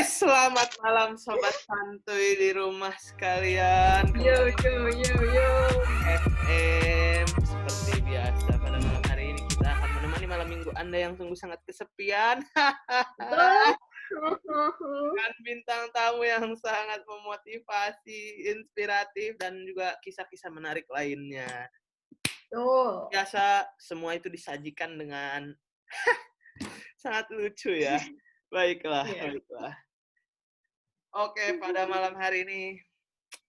Selamat malam sobat santuy di rumah sekalian. Yo. FM seperti biasa pada malam hari ini kita akan menemani malam minggu Anda yang sungguh sangat kesepian. Dengan bintang tamu yang sangat memotivasi, inspiratif dan juga kisah-kisah menarik lainnya. Biasa semua itu disajikan dengan sangat lucu ya. Baiklah. Oke, pada malam hari ini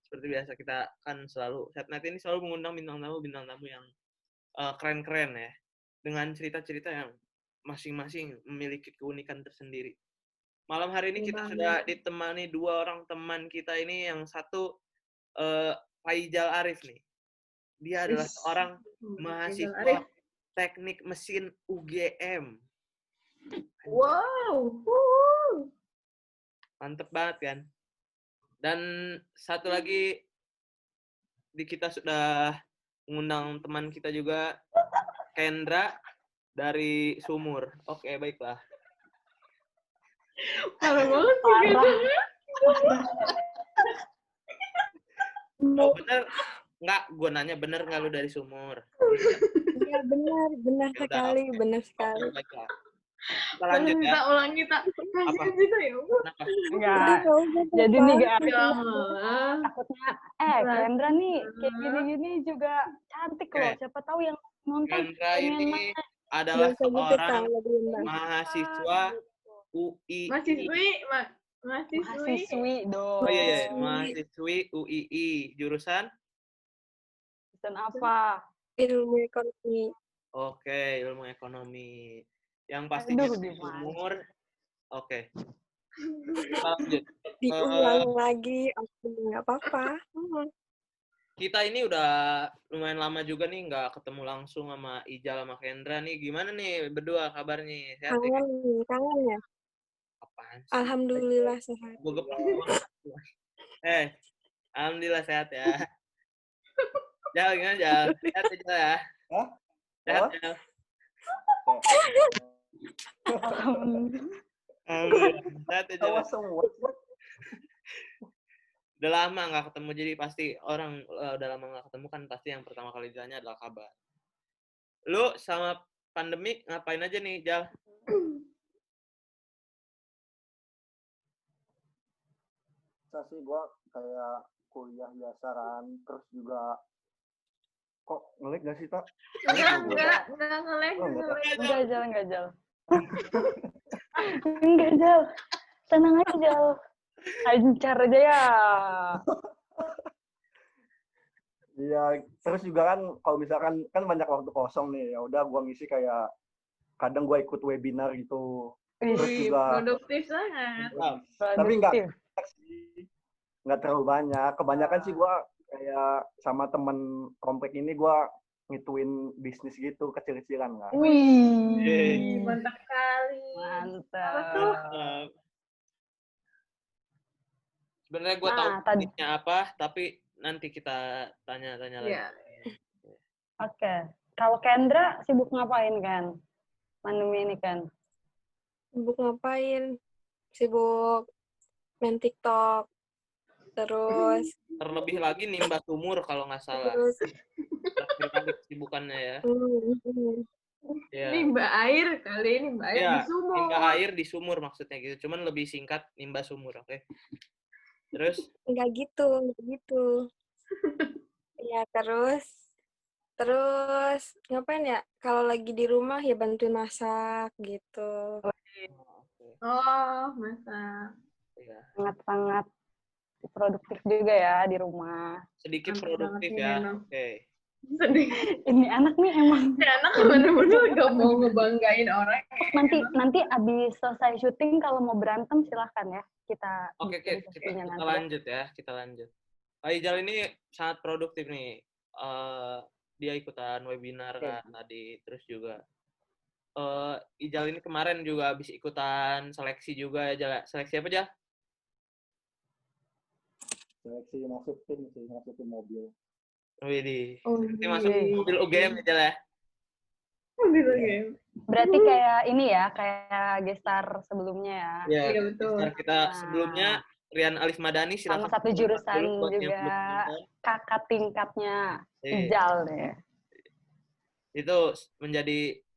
seperti biasa kita akan selalu Setnet ini selalu mengundang bintang tamu yang keren-keren ya, dengan cerita-cerita yang masing-masing memiliki keunikan tersendiri. Malam hari ini kita sudah ditemani dua orang teman kita ini, yang satu Faijal Arif nih. Dia adalah seorang mahasiswa teknik mesin UGM. Wow. Mantep banget kan? Dan satu lagi kita sudah mengundang teman kita juga, Kendra dari Sumur. Oke, baiklah. Parah banget sih Kendra. Oh, bener nggak? Gue nanya bener nggak lu dari Sumur? Iya benar sekali, benar sekali. Baiklah. Kita lanjut ya. Ulang kita. Apa? Kita ya. Kenapa? Enggak. Jadi nih guys, Jangan. takutnya Kendra nih kayak gini-gini juga cantik loh. Siapa tahu yang nonton Kendra pengen ini adalah Nggak usah gitu, seorang Kak, lebih enak. mahasiswa UI. mahasiswi dong. Oh iya, mahasiswi UII. Jurusan? Dan apa? Ilmu ekonomi. Oke, ilmu ekonomi. Yang pastinya Aduh, di gimana? Sumur. Oke. Kita lanjut. Diulang lagi, oke, nggak apa-apa. Kita ini udah lumayan lama juga nih nggak ketemu langsung sama Ijal sama Kendra nih. Gimana nih berdua kabarnya? Sehat ya? Kangen ya? Apaan sih? Alhamdulillah sehat. Gue geplak. Alhamdulillah sehat ya. Jal, gimana Jal? Sehat ya Jal ya? Hah? Sehat Apa? Jal? Alhamdulillah. Sehat ya Jal? Tawa semua. Udah lama nggak ketemu, jadi pasti orang udah lama nggak ketemu kan, pasti yang pertama kali ditanya adalah kabar. Lu sama pandemi ngapain aja nih Jal? Saya sih gue kayak kuliah biasa kan, terus juga kok ngelik gak sih tak? Enggak ngelag. Enggak Jal. Enggak Jal. Tenang aja Jal. Lancar aja ya. Iya, terus juga kan kalau misalkan kan banyak waktu kosong nih, ya udah gue ngisi kayak kadang gue ikut webinar gitu. Terus juga Produktif sangat. tapi Produktif. nggak terlalu banyak. Kebanyakan sih gue kayak sama temen komplek ini gue ngituin bisnis gitu kecil-kecilan kan. Wih. Mantap kali. Mantap. Apa tuh? Sebenarnya gue tahu tadi. bisnisnya apa, tapi nanti kita tanya-tanya lagi. Iya. Oke. Kalau Kendra sibuk ngapain kan? Pandemi ini kan. Sibuk ngapain? Sibuk main TikTok. Terus Terlebih lagi nimba sumur kalau nggak salah. Terakhir kali kesibukannya ya. Ya. Nimba air kali ini, nimba air di sumur. Nimba air di sumur maksudnya gitu. Cuman lebih singkat nimba sumur, oke? Terus? Nggak gitu. Ya terus ngapain ya? Kalau lagi di rumah ya bantuin masak gitu. Oh, masak. Ya. Sangat-sangat produktif juga ya di rumah. Sedikit Mantap produktif banget ya. nih, Oke. Sedih. Ini anak nih emang Si anak bener-bener gak mau ngebanggain orang. nanti abis selesai syuting kalau mau berantem silahkan ya kita Oke, diskusinya kita nanti. lanjut ya. Kita lanjut. Pak Ijal ini sangat produktif nih. Dia ikutan webinar kan tadi, terus juga Ijal ini kemarin juga habis ikutan seleksi juga ya, Jal. Seleksi apa, Jal? Seleksi masuk tim mobil. Widih. Oh, Seleksi masuk mobil UGM ya, Jal ya? Bisa game. Berarti kayak ini ya, kayak gestar sebelumnya ya. Ya, Iya, betul. gestar kita sebelumnya Rian Alif Madani Sama silakan satu tonton jurusan dulu buat yang juga belum nonton. kakak tingkatnya Iya. Ijal deh. Itu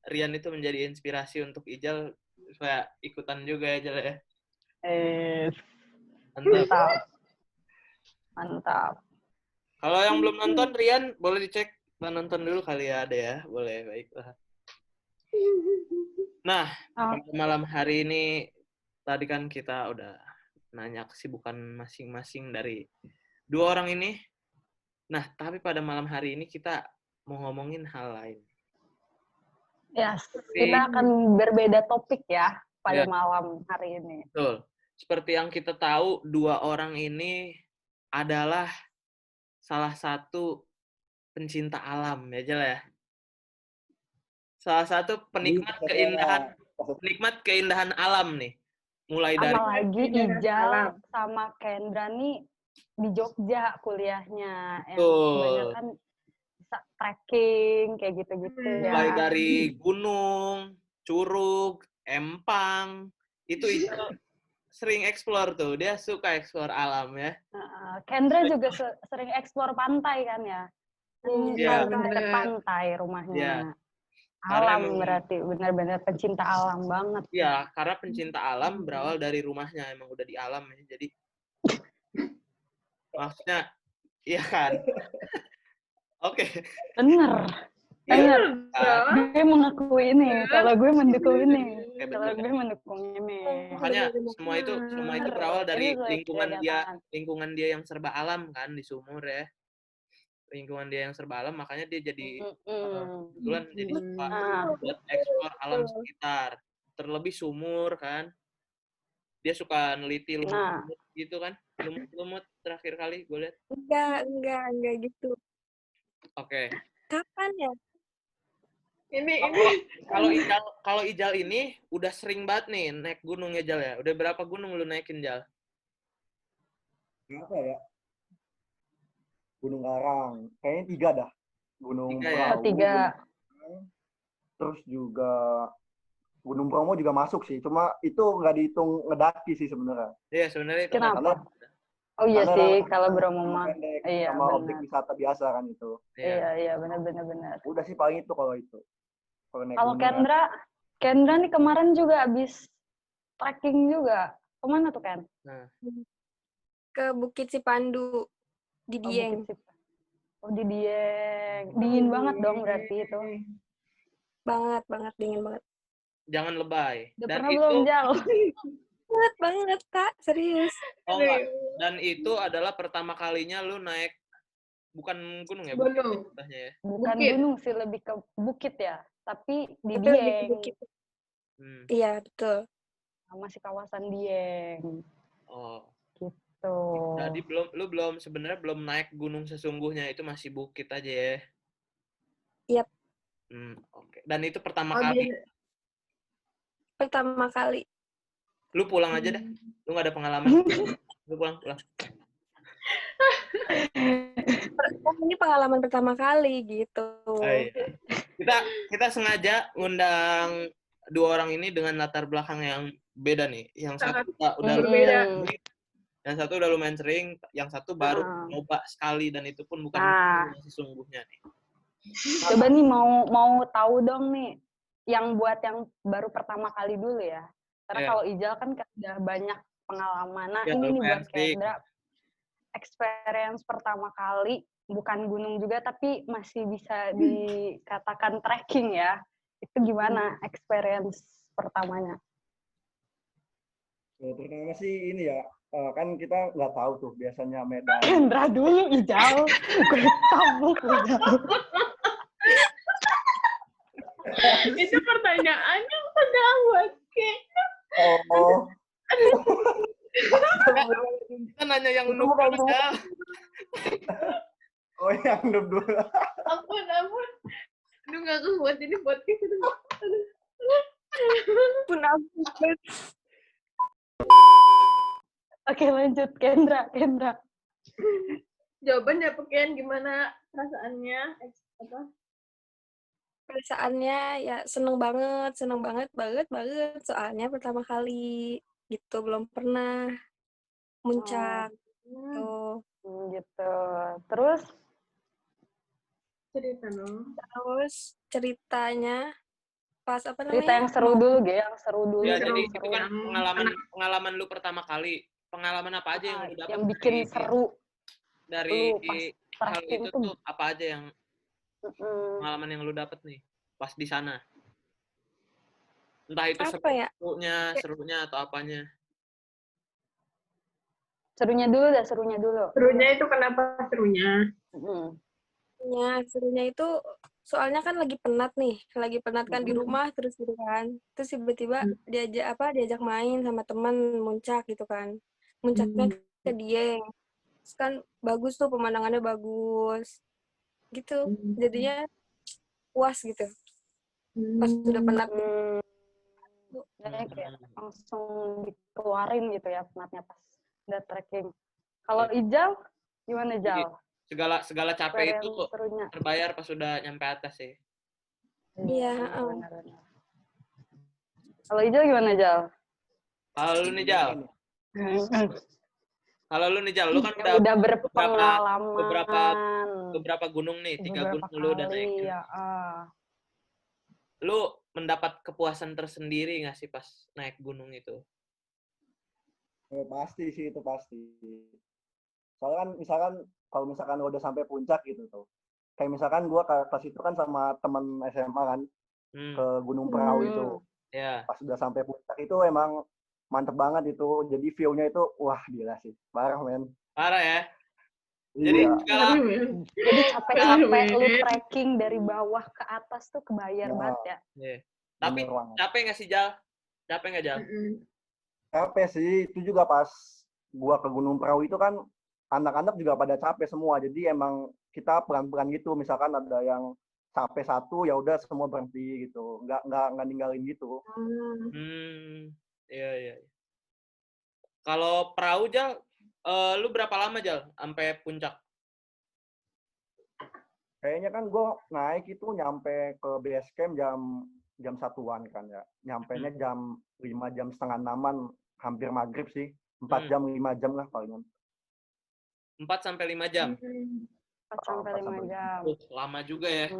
Rian itu menjadi inspirasi untuk Ijal supaya ikutan juga ya Jal ya. Mantap. Mantap. Kalau yang belum nonton Rian boleh dicek nonton dulu kali ya, ada ya. Boleh, baiklah. Nah, pada malam hari ini tadi kan kita udah nanya kesibukan masing-masing dari dua orang ini. Nah, tapi pada malam hari ini kita mau ngomongin hal lain. Yes, kita akan berbeda topik ya pada Ya. malam hari ini. Betul. Seperti yang kita tahu, dua orang ini adalah salah satu pencinta alam, ya Jel ya. Salah satu penikmat keindahan alam nih. Mulai dari Apalagi Keindahan Ijal alam. sama Kendra nih di Jogja kuliahnya. Yang Betul. kebanyakan bisa trekking, kayak gitu-gitu ya. mulai dari gunung, curug, empang, itu sering explore tuh. Dia suka explore alam ya. Kendra juga sering eksplor pantai kan ya? Iya. Dekat pantai rumahnya. Iya. Alam berarti benar-benar pencinta alam banget. Iya, karena pencinta alam berawal dari rumahnya, emang udah di alam ya. Jadi maksudnya iya kan? Oke. Bener. Iya. Gue mengakui ini, kalau gue mendukung ini. Oke, Kalau betul. gue mendukung ini. Makanya semua itu berawal dari Ini lingkungan dia yang serba alam kan di sumur ya. Lingkungan dia yang serba alam, makanya dia jadi kebetulan jadi suka buat eksplor alam sekitar. Terlebih sumur kan. Dia suka neliti lumut gitu kan. Lumut terakhir kali gue lihat. Enggak gitu. Oke. Kapan ya? Kalau Ijal ini udah sering banget nih naik gunung ya Jal ya. Udah berapa gunung lu naikin Jal? Apa ya? Gunung Karang. Kayaknya 3 dah. Gunung 3 ya? Perahu. 3. Terus juga Gunung Bromo juga masuk sih. Cuma itu nggak dihitung ngedaki sih sebenarnya. Iya, sebenarnya itu. Kenapa? Oh iya sih, kalau Bromo mah. Iya, sama benar. objek wisata biasa kan itu. Iya, benar. Udah sih paling itu kalau itu. Kalau Kendra nih kemarin juga habis trekking juga. Kemana tuh, Ken? Nah. Ke Bukit Cipandu di Dieng. Di Dieng. Dingin banget dong berarti itu. Banget, dingin banget. Jangan lebay. Udah pernah belum jauh? banget, Kak. Serius. Oh enggak. Dan itu adalah pertama kalinya lu naik bukan gunung ya? Gunung. Ya? Bukan Bukit. gunung sih, lebih ke bukit ya. Tapi di Betul, Dieng. Bukit. Iya, betul. Masih kawasan Dieng. Oh. Gitu. Jadi lu sebenarnya belum naik gunung sesungguhnya, itu masih bukit aja ya. Yap. Oke. Dan itu pertama kali. Pertama kali. Lu pulang aja dah. Lu nggak ada pengalaman. Lu pulang. Ini pengalaman pertama kali gitu. Iya. Kita sengaja ngundang dua orang ini dengan latar belakang yang beda nih. Yang satu udah berbeda. Yang satu udah lumayan sering, yang satu baru coba sekali dan itu pun bukan sesungguhnya nih. Coba nih mau tahu dong nih yang buat yang baru pertama kali dulu ya. Karena kalau Ijal kan udah banyak pengalaman. Nah, ini nih buat Kendra experience pertama kali, bukan gunung juga tapi masih bisa dikatakan trekking ya. Itu gimana experience pertamanya? Pertama sih ini ya, kan kita nggak tahu tuh biasanya medan. Kendra dulu, Ijal. Gue tabuk. Itu pertanyaannya udah buat Kendra. Oh. Kita nanya yang noob aja. Oh, yang noob dulu. Ampun. Aduh, nggak kuat ini podcast itu. Ampun. Oke, lanjut Kendra. Jawabannya Ken, gimana perasaannya? Perasaannya ya seneng banget banget. Soalnya pertama kali gitu, belum pernah muncak tuh. Gitu. Terus Cerita dong. Terus ceritanya pas apa cerita namanya? yang seru dulu, Ge, yang seru dulu. Ya, Seru. jadi yang itu seru. kan pengalaman lu pertama kali. Pengalaman apa aja yang lu dapat Yang bikin seru. dari Lu pas hal trekking itu tuh apa aja yang pengalaman yang lu dapat nih pas di sana? Entah itu Apa ya? serunya atau apanya. serunya dulu dah, serunya dulu. Serunya itu kenapa serunya? Serunya itu soalnya kan lagi penat kan di rumah terus gitu kan. Terus tiba-tiba diajak main sama teman muncak gitu kan. Muncaknya ke Dieng. Terus kan bagus tuh, pemandangannya bagus. Gitu. Jadinya puas gitu. Pas sudah penat. Jadi kayak langsung dikeluarin gitu ya penatnya pas udah trekking. Kalau Ijal, gimana Jal? Segala capek itu tuh Serunya. terbayar pas sudah nyampe atas sih. Iya. Benar. Kalau Ijal gimana Jal? Kalau lu nih Jal, lu kan Yang udah berpengalaman. beberapa gunung nih, 3 gunung lu udah naikin. Ya, Lu mendapat kepuasan tersendiri nggak sih pas naik gunung itu? Pasti sih, itu pasti. Soalnya kan misalkan kalau misalkan udah sampai puncak gitu tuh, kayak misalkan gue pas itu kan sama teman SMA kan ke Gunung Prau itu. Pas udah sampai puncak itu emang mantep banget itu. Jadi view-nya itu wah gila sih, parah men. Parah ya. Jadi capek-capek lu trekking dari bawah ke atas tuh kebayar banget ya. Tapi capek nggak sih Jal? Capek nggak Jal? Capek sih, itu juga pas gua ke Gunung Prau itu kan anak-anak juga pada capek semua. Jadi emang kita pelan-pelan gitu. Misalkan ada yang capek satu, ya udah semua berhenti gitu. Nggak ninggalin gitu. Iya. Kalau perahu Jal, lu berapa lama Jal sampai puncak? Kayaknya kan gue naik itu nyampe ke base camp jam 1-an kan ya. Nyampenya jam 5 jam setengah 6-an, hampir maghrib sih. 4 jam 5 jam lah palingan. 4 sampai 5 jam. 4 sampai 5 jam. Lama juga ya.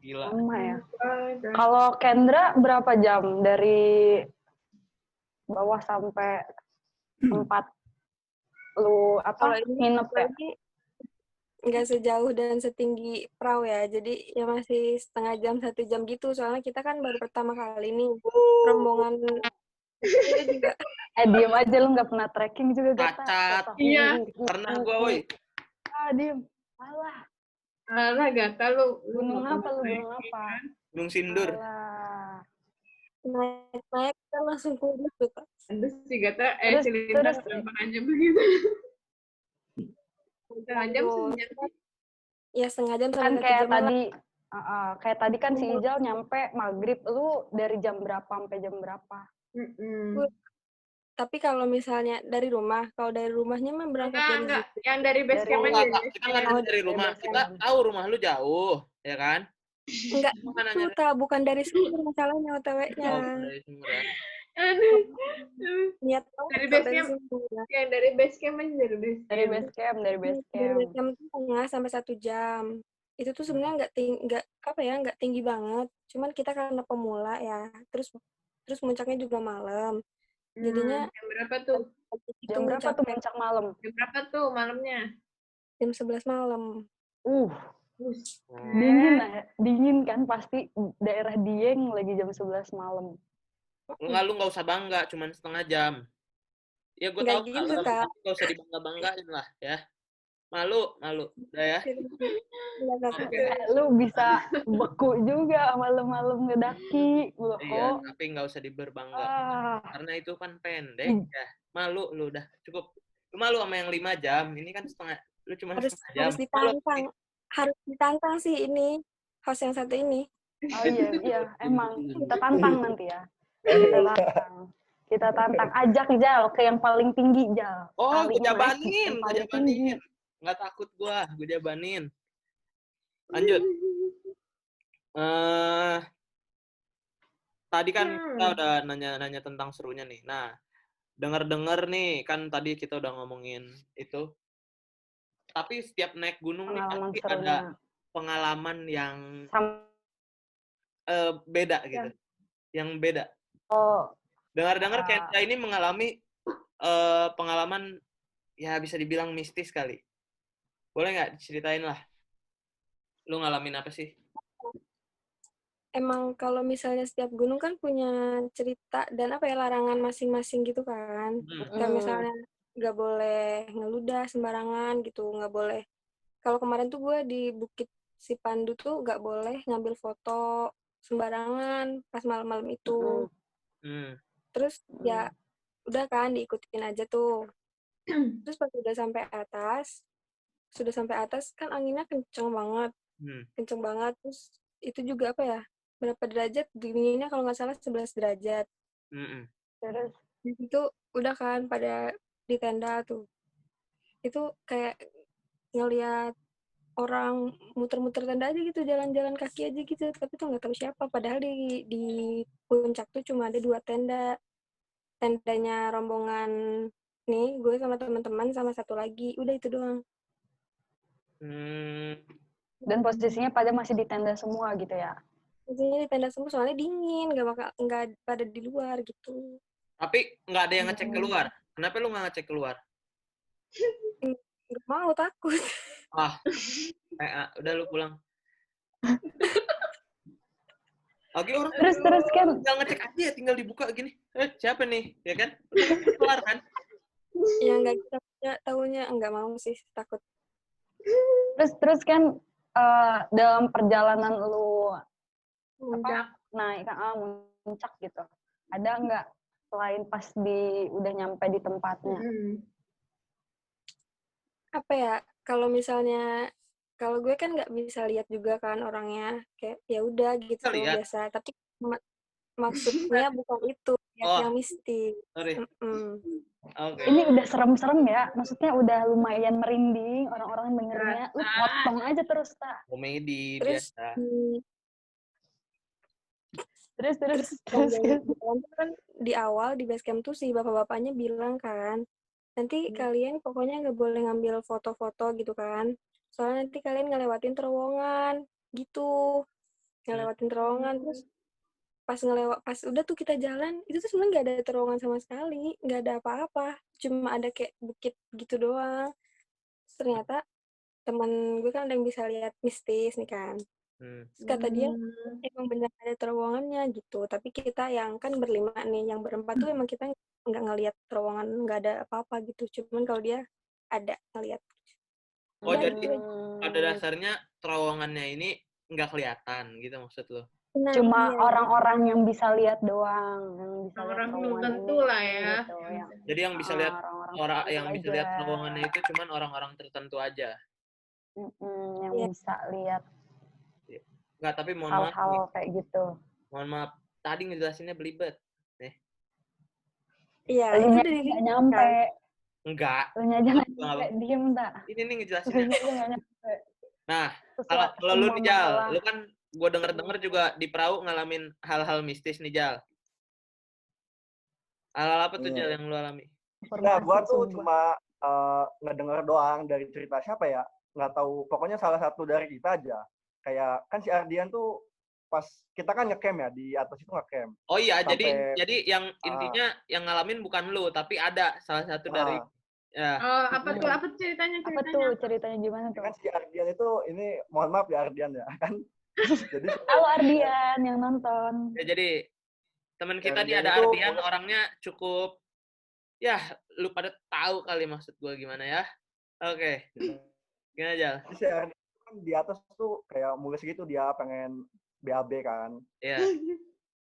Gila. Lama ya. Kalau Kendra berapa jam dari bawah sampai tempat lu nginep ya? Nggak sejauh dan setinggi perahu ya, jadi ya masih setengah jam 1 jam gitu, soalnya kita kan baru pertama kali nih rombongan juga. Diem aja, lu nggak pernah trekking juga Cacat. Iya, pernah gue woi. Diem. Alah Gata lu. Gunung apa? Gunung Sindur. Naik kita langsung kurus tuh Kak. Aduh si Gata cerita gampang aja begitu. Setengah jam sejam. Ya setengah jam kan sampai kayak jam tadi kayak tadi kan si Ijal nyampe maghrib, lu dari jam berapa sampai jam berapa? Tapi kalau misalnya dari rumah, kalau dari rumahnya mah berangkat dari situ. Yang dari base camp aja. Kita nggak nanya dari rumah, kita tahu rumah lu jauh, ya kan? Enggak, itu bukan dari sumber masalahnya OTW-nya. Dari sumber ya. Niat dari base camp. Yang dari base camp aja dari base camp. Dari base camp. Dari base camp itu setengah sampai 1 jam. Itu tuh sebenarnya nggak tinggi banget. Cuman kita karena pemula ya. Terus muncaknya juga malam. Jadinya jam berapa tuh? Jam berapa tuh puncak malam? Jam berapa tuh malamnya? Jam 11 malam. Dingin kan pasti daerah Dieng lagi jam 11 malam. Lu nggak usah bangga, cuman setengah jam. Ya gue tahu gitu, nggak usah dibangga-banggain lah ya. Malu, udah ya. Lu bisa beku juga malam-malam ngedaki, Iya, tapi nggak usah diberbangga. Karena itu kan pendek ya. Malu lu udah cukup. Lu malu sama yang 5 jam. Ini kan setengah. Lu cuma setengah jam. Harus ditantang sih ini. Host yang satu ini. Oh iya, emang kita tantang nanti ya. Kita tantang, ajak Jal ke yang paling tinggi Jal. Oh, gue jabanin. Nggak takut gue jabanin. Lanjut. Tadi kan kita udah nanya-nanya tentang serunya nih. Nah, dengar-dengar nih, kan tadi kita udah ngomongin itu. Tapi setiap naik gunung nih Pengalaman pasti ada serunya. pengalaman yang Sam- beda gitu. Yang beda. Oh, Dengar-dengar Kendra ini mengalami pengalaman ya bisa dibilang mistis kali. Boleh nggak diceritain lah? Lu ngalamin apa sih? Emang kalau misalnya setiap gunung kan punya cerita dan apa ya larangan masing-masing gitu kan. Kayak misalnya nggak boleh ngeludah sembarangan gitu, nggak boleh. Kalau kemarin tuh gue di Bukit Sipandu tuh nggak boleh ngambil foto sembarangan pas malam-malam itu. Terus ya udah kan diikutin aja tuh. Terus pas sudah sampai atas kan anginnya kenceng banget. Terus itu juga apa ya, berapa derajat dinginnya kalau nggak salah 11 derajat. Terus itu udah kan pada di tenda tuh, itu kayak ngelihat orang muter-muter tenda aja gitu, jalan-jalan kaki aja gitu, tapi tuh nggak tahu siapa, padahal di puncak tuh cuma ada 2 tendanya rombongan nih, gue sama teman-teman sama satu lagi, udah itu doang. Dan posisinya pada masih di tenda semua gitu ya? Posisinya di tenda semua, soalnya dingin, nggak pada di luar gitu. Tapi nggak ada yang ngecek keluar. Kenapa lu nggak ngecek keluar? Nggak mau, takut. Udah lu pulang. Oke, orang terus kan tinggal ngecek aja, tinggal dibuka gini. Siapa nih? Ya kan? Keluar kan? Ya nggak kita taunya nggak mau sih, takut. Terus kan dalam perjalanan lu naik muncak gitu, ada nggak selain pas udah nyampe di tempatnya? Apa ya, kalau misalnya kalau gue kan nggak bisa lihat juga kan orangnya, kayak ya udah gitu biasa, tapi maksudnya bukan itu yang mistis. Okay. Ini udah serem-serem ya, maksudnya udah lumayan merinding orang-orang dengernya, lu potong aja terus tak komedi biasa. Terus kan di awal di base camp tuh si bapak-bapaknya bilang kan, nanti kalian pokoknya nggak boleh ngambil foto-foto gitu kan, soalnya nanti kalian ngelewatin terowongan gitu, terus pas udah tuh kita jalan, itu tuh sebenarnya nggak ada terowongan sama sekali, nggak ada apa-apa, cuma ada kayak bukit gitu doang. Ternyata teman gue kan ada yang bisa lihat mistis nih kan, terus kata dia emang benar ada terowongannya gitu, tapi kita yang kan berlima nih, yang berempat tuh emang kita nggak ngelihat terowongan, nggak ada apa-apa gitu, cuman kalau dia ada ngelihat. Jadi pada dasarnya terowongannya ini nggak kelihatan gitu maksud lo? Nah, cuma orang-orang yang bisa lihat doang, yang bisa orang lihat tertentu lah ya. Gitu, ya. Jadi yang bisa lihat orang yang bisa aja. lihat terowongannya itu cuman orang-orang tertentu aja. Yang bisa lihat. Enggak, tapi mohon maaf. Hal-hal kayak gitu. Mohon maaf, tadi ngejelasinnya belibet. Iya, itu dari nggak nyampe. Enggak. Lu aja nggak nyampe, diem tak? Ini nih ngejelasinnya. Nah, kalau lu nih Jal, lu kan gue denger juga di perahu ngalamin hal-hal mistis nih Jal. Hal-hal apa tuh Jal yang lu alami? Nah, gue tuh cuma ngedenger doang dari cerita siapa ya, nggak tahu, pokoknya salah satu dari kita aja. Kayak kan si Ardian tuh pas kita kan ngecamp ya, di atas itu ngecamp. Oh iya, jadi yang intinya yang ngalamin bukan lu, tapi ada salah satu dari apa tuh ceritanya? Apa tuh ceritanya gimana tuh? Kan si Ardian itu, ini mohon maaf ya Ardian ya kan. Jadi halo Ardian yang nonton. Ya, jadi teman kita nih ada Ardian, orangnya cukup ya, lu pada tahu kali maksud gue gimana ya. Oke. Gimana aja? Si Ardian kan di atas tuh kayak mulus gitu, dia pengen BAB kan. Iya.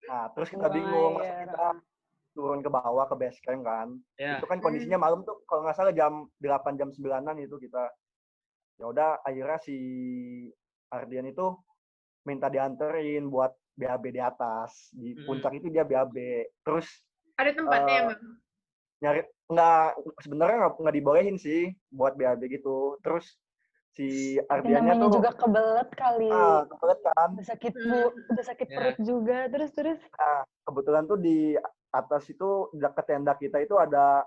Nah, terus kita bingung, masa kita turun ke bawah ke base camp kan. Itu kan kondisinya malam tuh, kalau nggak salah jam 8, jam 9-an itu kita. Ya udah, akhirnya si Ardian itu minta dianterin buat BAB di atas. Di puncak itu dia BAB. Terus ada tempatnya emang? Sebenarnya nggak dibolehin sih buat BAB gitu. Terus si Tapi Ardiannya namanya tuh juga kebelet kali. kebelet kan. Udah sakit perut juga. Terus. Nah, kebetulan tuh di atas itu dekat tenda kita itu ada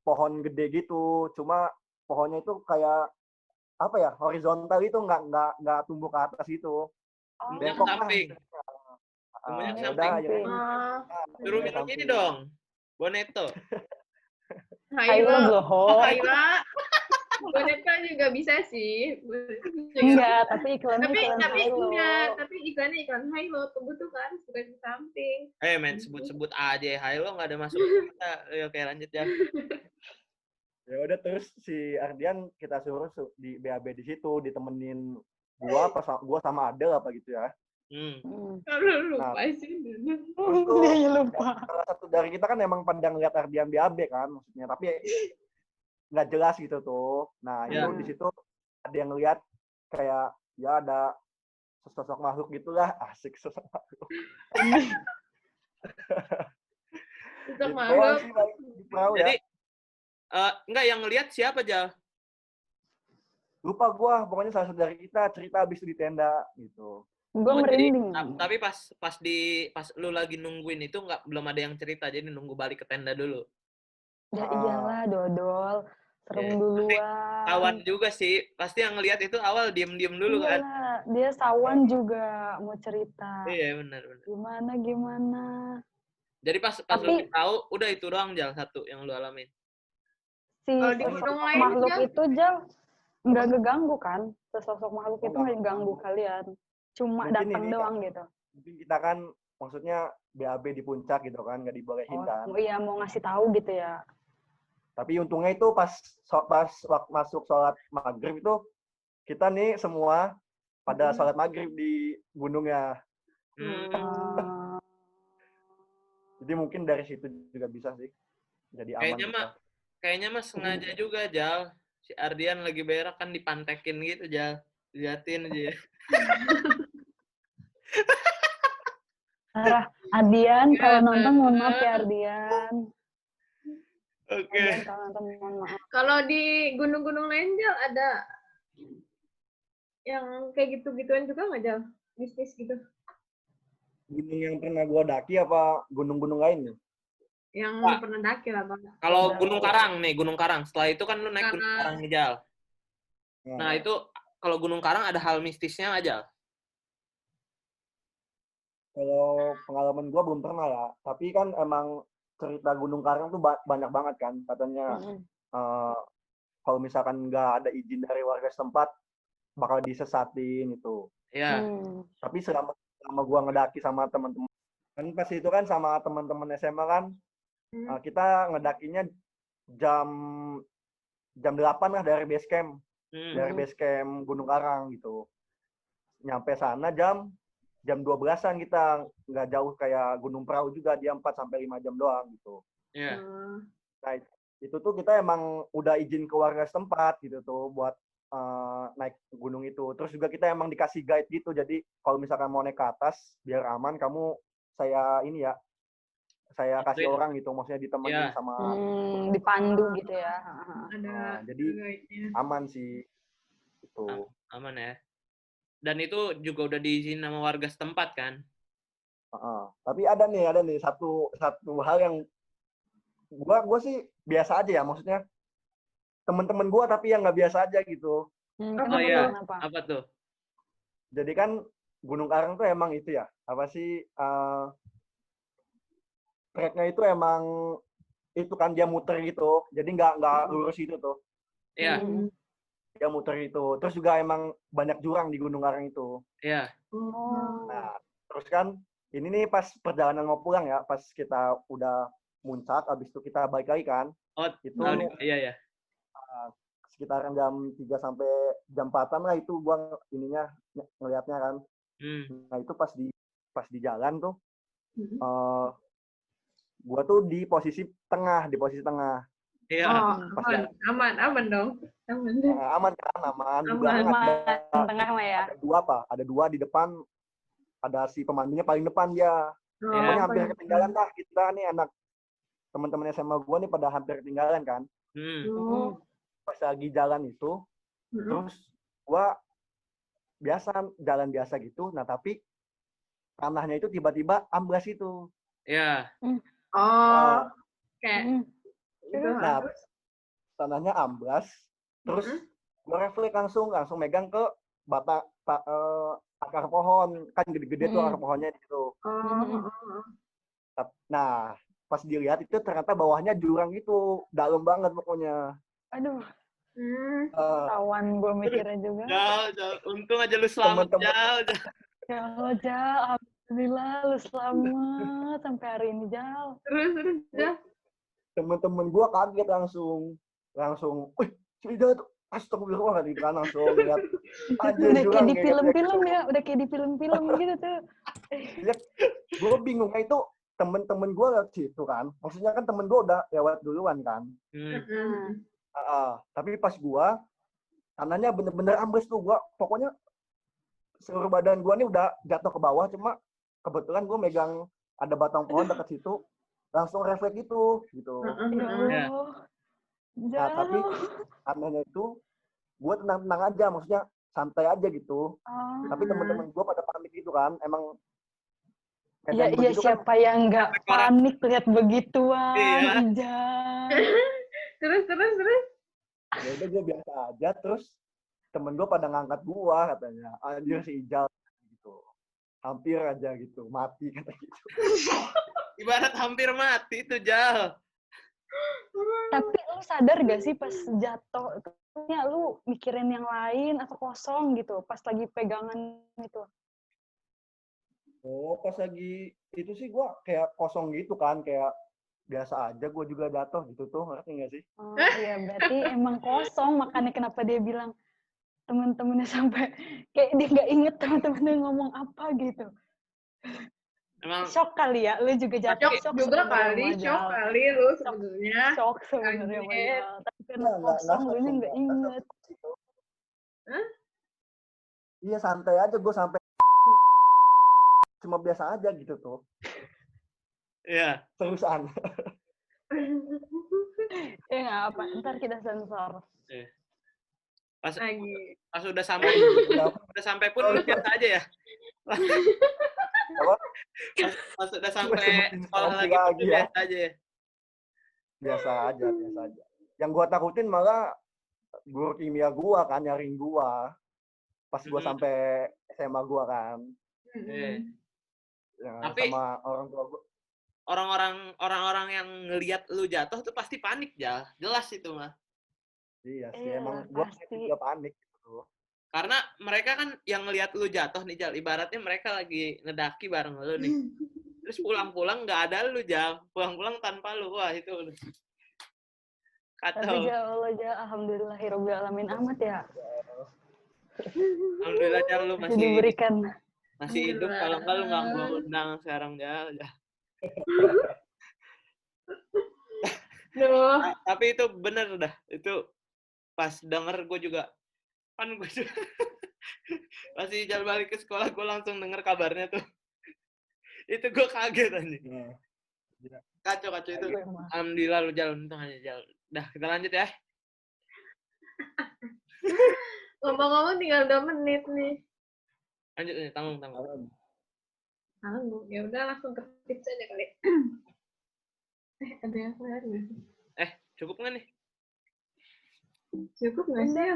pohon gede gitu. Cuma pohonnya itu kayak apa ya, horizontal itu nggak tumbuh ke atas itu. Tumbuhnya ke Bengkok lah. samping. Tumbuhnya ke Ya samping. udah, ya. Suruh minum ini dong. Boneto. Hailo Bloho. Haila. Boneka juga bisa sih. Enggak, tapi iklannya Tapi iklan Hailo. enggak, tapi iklannya iklan Hailo, tunggu tuh kan bukan di samping. Men, sebut-sebut aja Hailo nggak ada masuk kita. Oke, lanjut ya. Ya udah, terus si Ardian kita suruh di BAB di situ, ditemenin gua sama Adel apa gitu ya. Kalau lupa sih. Terus tuh Dia lupa. salah satu dari kita kan emang pada ngeliat Ardian BAB kan maksudnya, tapi nggak jelas gitu tuh. Nah itu di situ ada yang ngeliat kayak ya ada sosok makhluk gitulah, asik sosok makhluk. Sosok makhluk. Jadi enggak, yang ngelihat siapa, Jal? Lupa gua, pokoknya salah satu dari kita cerita habis di tenda gitu. Gue merinding. Tapi pas lu lagi nungguin itu belum ada yang cerita, jadi nunggu balik ke tenda dulu. Ya iyalah, dodol. Serem duluan. Kawan juga sih, pasti yang ngelihat itu awal diem-diem dulu kan. Iyalah, dia sawan juga mau cerita. Iya, benar. Gimana. Jadi pas lu tahu, udah itu doang Jal satu yang lu alamin. Si makhluk itu Jal nggak ngeganggu kan? Sesosok makhluk itu nggak ngeganggu kalian. Cuma datang doang gitu. Mungkin kita kan maksudnya BAB di puncak gitu kan, nggak dibolehin kan. Oh iya, mau ngasih tahu gitu ya. Tapi untungnya itu pas masuk sholat maghrib itu kita nih semua pada sholat maghrib di gunungnya. Jadi mungkin dari situ juga bisa sih jadi aman. Kayaknya mah sengaja juga Jal. Si Ardian lagi berak kan dipantekin gitu Jal. Liatin aja ya. Ardian kalau nonton mohon maaf ya Ardian. Oke. Kalau di gunung-gunung lain Jal ada yang kayak gitu-gituan juga nggak Jal? Bisnis gitu? Gunung yang pernah gua daki apa gunung-gunung lain? Yang pernah daki lah Bang. Kalau Gunung Karang. Setelah itu kan lu naik Gunung Karang nih Jal. Nah itu kalau Gunung Karang ada hal mistisnya nggak Jal? Kalau pengalaman gua belum pernah ya. Tapi kan emang cerita Gunung Karang tuh banyak banget kan. Katanya kalau misalkan nggak ada izin dari warga setempat bakal disesatin itu. Iya. Tapi selama gua ngedaki sama teman-teman kan pas itu kan sama teman-teman SMA kan kita ngedakinya jam 8 lah dari base camp. Dari base camp Gunung Karang gitu. Nyampe sana jam 12-an kita, nggak jauh kayak Gunung Prau juga, dia 4-5 jam doang gitu. Iya. Nah, itu tuh kita emang udah izin ke warga setempat gitu tuh buat naik gunung itu. Terus juga kita emang dikasih guide gitu, jadi kalau misalkan mau naik ke atas biar aman, saya kasih orang gitu, maksudnya ditemenin sama dipandu gitu ya. Jadi aman sih itu. Aman ya. Dan itu juga udah diizin sama warga setempat kan? Tapi ada nih satu hal yang gua sih biasa aja ya, maksudnya teman-teman gua tapi yang nggak biasa aja gitu. Oh iya. Apa tuh? Jadi kan Gunung Karang tuh emang itu ya, apa sih treknya itu emang itu kan dia muter gitu, jadi nggak lurus itu tuh. Iya. Dia muter itu. Terus juga emang banyak jurang di Gunung Karang itu. Iya. Nah, terus kan ini nih pas perjalanan mau pulang ya, pas kita udah muncak, abis itu kita balik lagi kan. Itu iya. Sekitaran jam 3 sampai jam 4-an lah itu gua ngelihatnya kan. Nah, itu pas di jalan tuh gua tuh di posisi tengah. Iya. Aman dong. Aman. Tengah mah ya. Ada dua di depan, ada si pemandunya paling depan dia. Pokoknya hampir ketinggalan dah kita nih, anak teman-teman SMA gua nih pada hampir ketinggalan kan. Pas lagi jalan itu, terus gue biasa jalan biasa gitu. Nah tapi tanahnya itu tiba-tiba amblas itu. Iya. Oh, kayak gitu. Nah, tanahnya amblas, terus gue refleks langsung megang ke akar pohon, kan gede-gede tuh akar pohonnya gitu. Nah, pas dilihat itu ternyata bawahnya jurang gitu, dalam banget pokoknya. Aduh. Tawan gue mikirnya juga. Jal. Untung aja lu selamat, Jal. Ya Allah, Jal. Alhamdulillah lu selamat sampai hari ini, Jal. Terus, Jal. Temen-temen gue kaget langsung, wih, si Ida tuh, astagfirullah gitu kan, langsung lihat. Udah kayak di film-film ya, udah kayak di film-film gitu tuh. Gue bingungnya itu, temen-temen gue lewat situ kan, maksudnya kan temen gue udah lewat duluan kan. Tapi pas gue, tanahnya bener-bener ambles tuh, gue pokoknya seluruh badan gue nih udah jatuh ke bawah, cuma kebetulan gue megang ada batang pohon dekat situ, langsung refleks gitu. Ya. Nah tapi anehnya itu, gue tenang-tenang aja, maksudnya santai aja gitu. Tapi teman-teman gue pada panik gitu kan, emang. Iya siapa kan, yang nggak panik lihat begituan, Terus. Ya udah gue biasa aja, terus temen gue pada ngangkat gue katanya, anjir si Ijal gitu, hampir aja gitu mati kata gitu. Ibarat hampir mati itu, Jal. Tapi lu sadar gak sih pas jatuh ya lu mikirin yang lain atau kosong gitu pas lagi pegangan itu? Oh, pas lagi itu sih gue kayak kosong gitu kan, kayak biasa aja, gue juga jatuh gitu tuh, ngerti gak sih? Oh iya, berarti emang kosong, makanya kenapa dia bilang temen-temennya sampai kayak dia nggak inget temen-temennya ngomong apa gitu. Emang shock kali ya, lu juga jatuh shock juga kali, shock kali lu sebenarnya. Shock sebenarnya, tapi karena kosong lu nya nggak inget. Iya santai aja, gue sampai cuma biasa aja gitu tuh. Iya. Terusan. Ya nggak apa, ntar kita sensor. Pas udah sampai pun lu biasa aja ya. Pas udah sampai sekolah lagi pun biasa aja ya. Biasa aja. Yang gua takutin malah guru kimia gua kan nyariin gua. Pas gua sampai SMA gua kan. Tapi sama orang tua gua. Orang-orang yang ngelihat lu jatuh tuh pasti panik, jelas itu mah. Iya sih, emang gue juga panik gitu. Karena mereka kan yang ngelihat lu jatuh nih, Jal. Ibaratnya mereka lagi ngedaki bareng lu nih. Terus pulang-pulang nggak ada lu, Jal. Pulang-pulang tanpa lu. Wah, itu kacau. Tapi ya Allah, alhamdulillahirabbil alamin amat ya. Alhamdulillah, Jal, lu masih diberikan. Masih hidup, kalau enggak lu nggak gue undang sekarang, Jal. Tapi itu bener dah. Itu pas denger gue juga kan gue juga masih jalan balik ke sekolah, gue langsung denger kabarnya tuh. Itu gue kaget anjing. Kacau itu. Alhamdulillah lu jalan untung aja, Jal. Dah, kita lanjut ya. Ngomong-ngomong tinggal 2 menit nih. Lanjut nih, tanggung. Ya udah langsung ke tips aja kali. Ada yang keluar nggak sih? Cukup nggak nih? Cukup nggak sih?